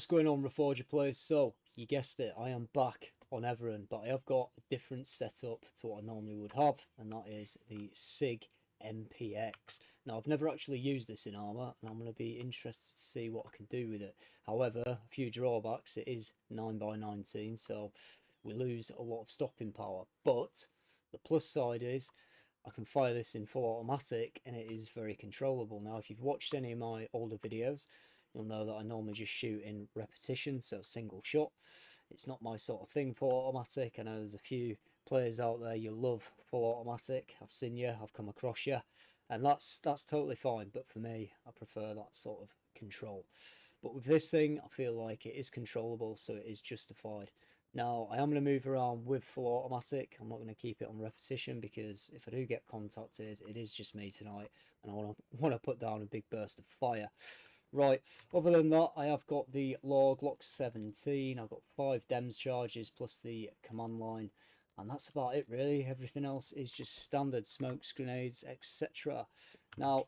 going on, Reforger players? So, you guessed it, I am back on Everon, but I have got a different setup to what I normally would have, and that is the SIG MPX. Now, I've never actually used this in Arma, and I'm going to be interested to see what I can do with it. However, a few drawbacks: it is 9x19, so we lose a lot of stopping power. But the plus side is I can fire this in full automatic, and it is very controllable. Now, if you've watched any of my older videos, you'll know that I normally just shoot in repetition, so single shot. It's not my sort of thing for automatic. I know there's a few players out there you love full automatic. I've seen you, I've come across you, and that's totally fine. But for me, I prefer that sort of control. But with this thing, I feel like it is controllable, so it is justified. Now, I am going to move around with full automatic. I'm not going to keep it on repetition, because if I do get contacted, it is just me tonight, and I want to put down a big burst of fire. Right, other than that, I have got the Glock 17, I've got 5 DEMS charges plus the command line, and that's about it really. Everything else is just standard smokes, grenades, etc. Now,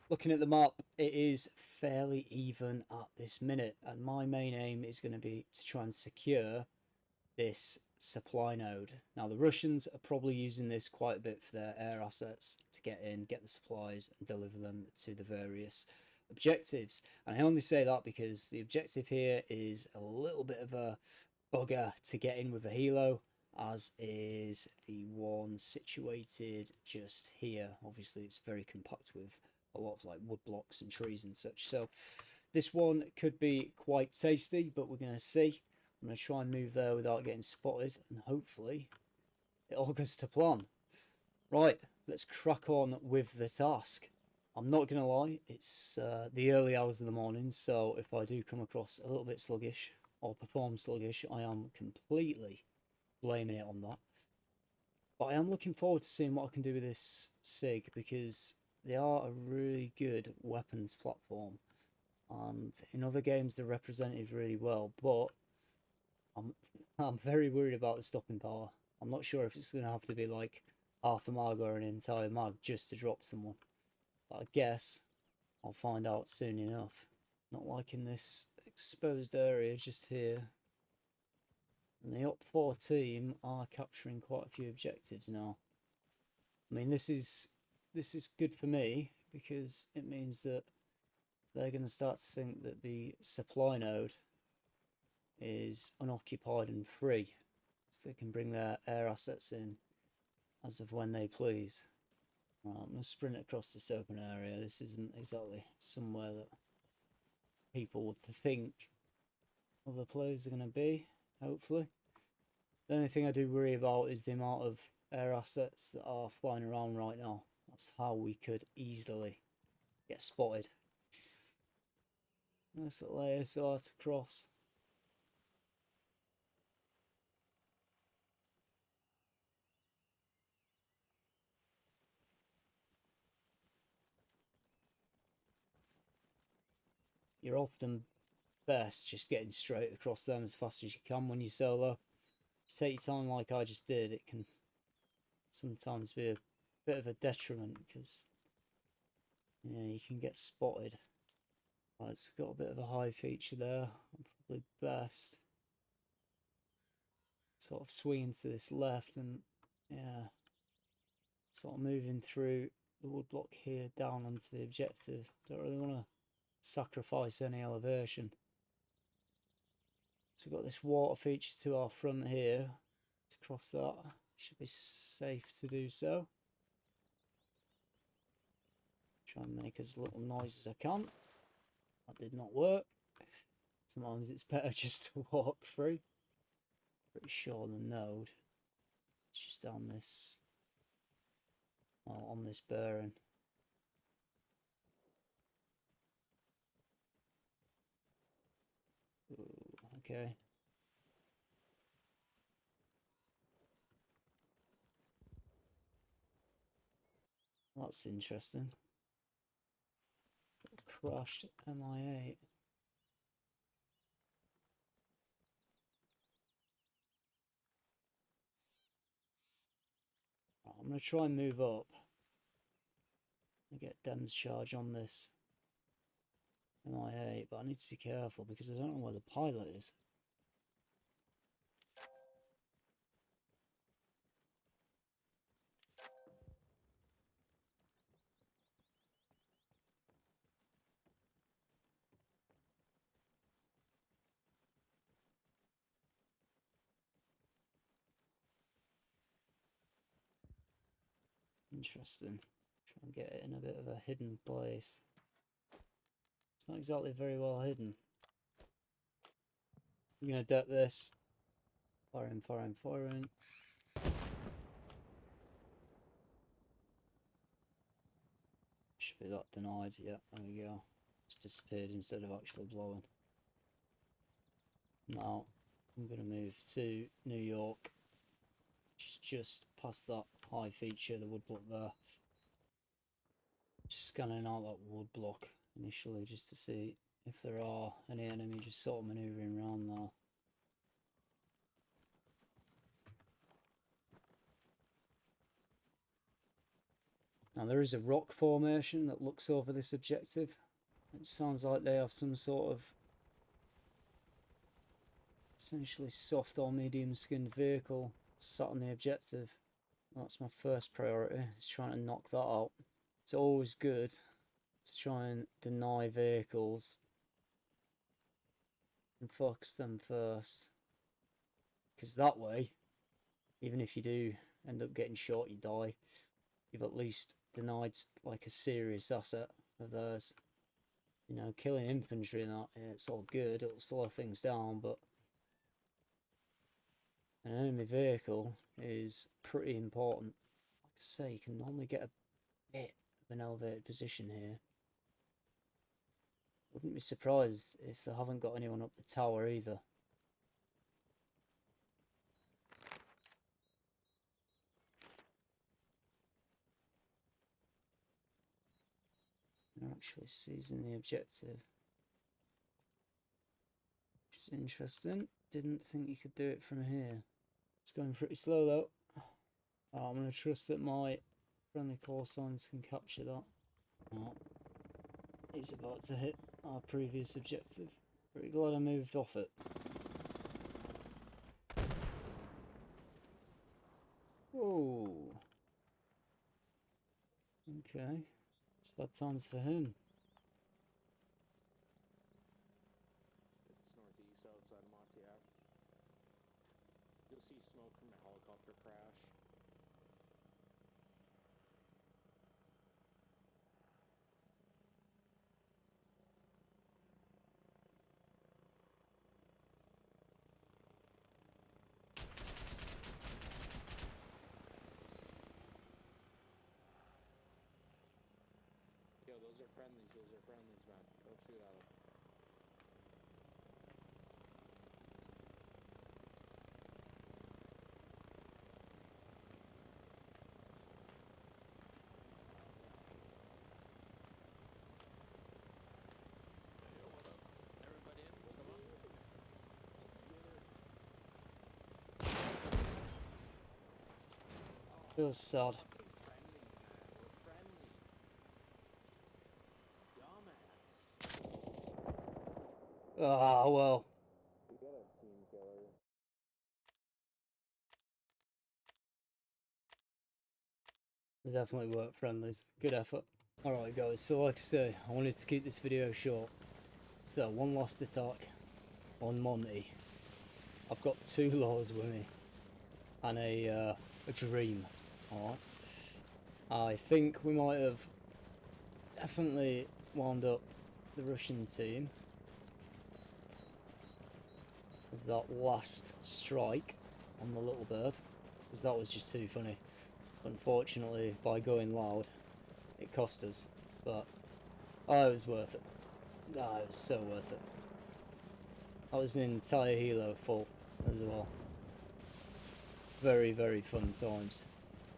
looking at the map, it is fairly even at this minute, and my main aim is going to be to try and secure this supply node. Now, the Russians are probably using this quite a bit for their air assets to get in, get the supplies, and deliver them to the various objectives. And I only say that because the objective here is a little bit of a bugger to get in with a helo, as is the one situated just here. Obviously, it's very compact with a lot of like wood blocks and trees and such, so this one could be quite tasty, but we're going to see. I'm going to try and move there without getting spotted, and hopefully it all goes to plan. Right, let's crack on with the task. I'm not going to lie, it's the early hours of the morning, so if I do come across a little bit sluggish or perform sluggish, I am completely blaming it on that. But I am looking forward to seeing what I can do with this SIG, because they are a really good weapons platform, and in other games they're represented really well, but I'm very worried about the stopping power. I'm not sure if it's going to have to be like half a mag or an entire mag just to drop someone. But I guess I'll find out soon enough. Not like in this exposed area just here. And the Op 4 team are capturing quite a few objectives now. I mean, this is good for me, because it means that they're going to start to think that the supply node is unoccupied and free, so they can bring their air assets in as of when they please. Right, I'm going to sprint across this open area. This isn't exactly somewhere that people would think other players are going to be, hopefully. The only thing I do worry about is the amount of air assets that are flying around right now. That's how we could easily get spotted. Nice little ASR to cross. You're often best just getting straight across them as fast as you can when you solo. If you take your time like I just did, it can sometimes be a bit of a detriment, because you can get spotted. Right, so we've got a bit of a high feature there. I'm probably best sort of swinging to this left, and sort of moving through the woodblock here down onto the objective. Don't really want to sacrifice any elevation. So we've got this water feature to our front here. To cross that, should be safe to do so. Try and make as little noise as I can. That did not work. Sometimes it's better just to walk through. Pretty sure the node is just on this, well, on this bearing. Ooh, okay. That's interesting. Crashed MI8. I'm going to try and move up and get DEMS charge on this MI8, but I need to be careful because I don't know where the pilot is. Interesting. Try and get it in a bit of a hidden place. It's not exactly very well hidden. I'm gonna duck this. Firing, firing, firing. Should be that denied. Yeah, there we go. It's disappeared instead of actually blowing. Now, I'm gonna move to New York, which is just past that high feature, the wood block there. Just scanning out that wood block initially just to see if there are any enemy just sort of manoeuvring around there. Now there is a rock formation that looks over this objective. It sounds like they have some sort of essentially soft or medium skinned vehicle sat on the objective. That's my first priority, is trying to knock that out. It's always good to try and deny vehicles and focus them first, because that way, even if you do end up getting shot, you die, you've at least denied like a serious asset of theirs. You know, killing infantry and that, yeah, it's all good, it'll slow things down, but an enemy vehicle is pretty important. Like I say, you can normally get a bit of an elevated position here. Wouldn't be surprised if they haven't got anyone up the tower either. They're actually seizing the objective, which is interesting. Didn't think you could do it from here. It's going pretty slow though. I'm going to trust that my friendly call signs can capture that. Oh, he's about to hit our previous objective. Pretty glad I moved off it. Whoa. Okay. So that time's for him. It's northeast outside of Montiac. You'll see smoke from a helicopter crash. Yo, those are friendlies, man. Don't shoot at them. Feels sad. Ah, well. We got a team killer. They definitely weren't friendlies. Good effort. Alright guys, so like I say, I wanted to keep this video short. So, one last attack on Monty. I've got 2 laws with me. And a dream. Alright. I think we might have definitely wound up the Russian team with that last strike on the little bird, because that was just too funny. Unfortunately, by going loud, it cost us, but oh, it was worth it. Oh, it was so worth it. That was an entire helo full as well. Very, very fun times.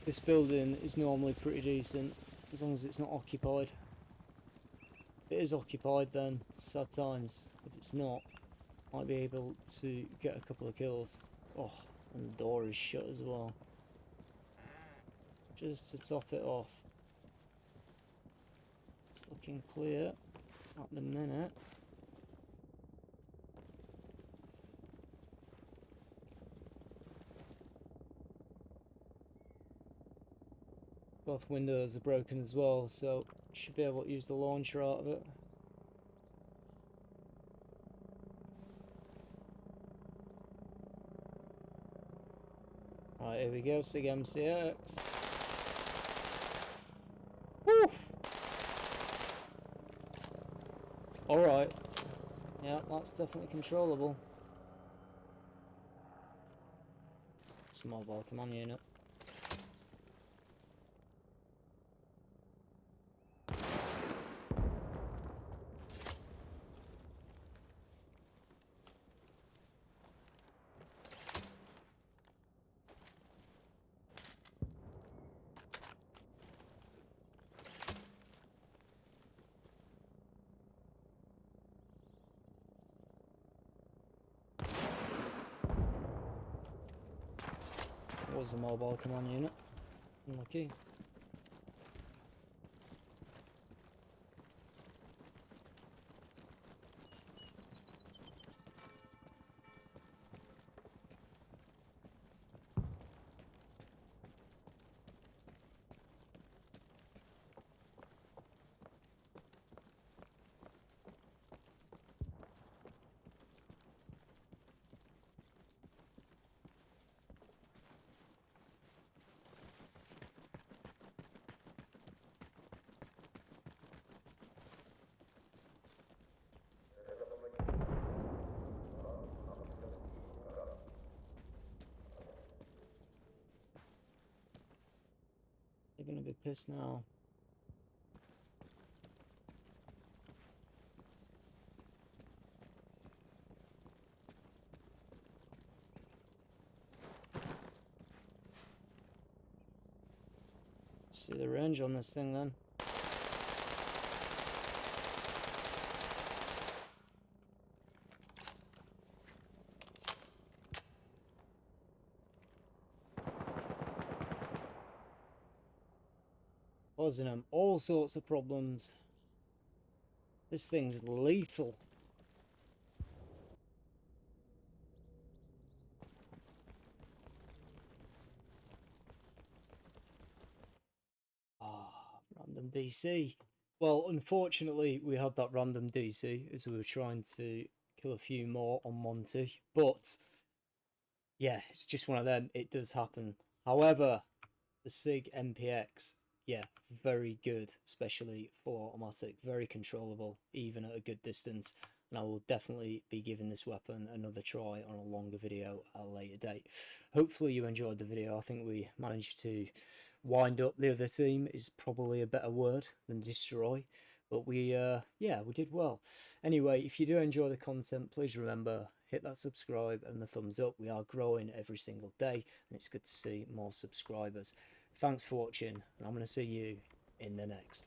This building is normally pretty decent, as long as it's not occupied. If it is occupied, then sad times. If it's not, might be able to get a couple of kills. Oh, and the door is shut as well. Just to top it off. It's looking clear. At the minute. Both windows are broken as well, so should be able to use the launcher out of it. Right, here we go, SIG MPX. Woo! Alright. Yeah, that's definitely controllable. It's a mobile command unit. Was a mobile command unit. Unlucky. They're gonna be pissed now. See the range on this thing then. Causing them all sorts of problems. This thing's lethal. Random DC. Well, unfortunately, we had that random DC as we were trying to kill a few more on Monty. But, yeah, it's just one of them. It does happen. However, the SIG MPX, yeah, very good, especially full automatic. Very controllable, even at a good distance. And I will definitely be giving this weapon another try on a longer video at a later date. Hopefully you enjoyed the video. I think we managed to wind up the other team, is probably a better word than destroy. But we, yeah, we did well. Anyway, if you do enjoy the content, please remember, hit that subscribe and the thumbs up. We are growing every single day, and it's good to see more subscribers. Thanks for watching, and I'm going to see you in the next.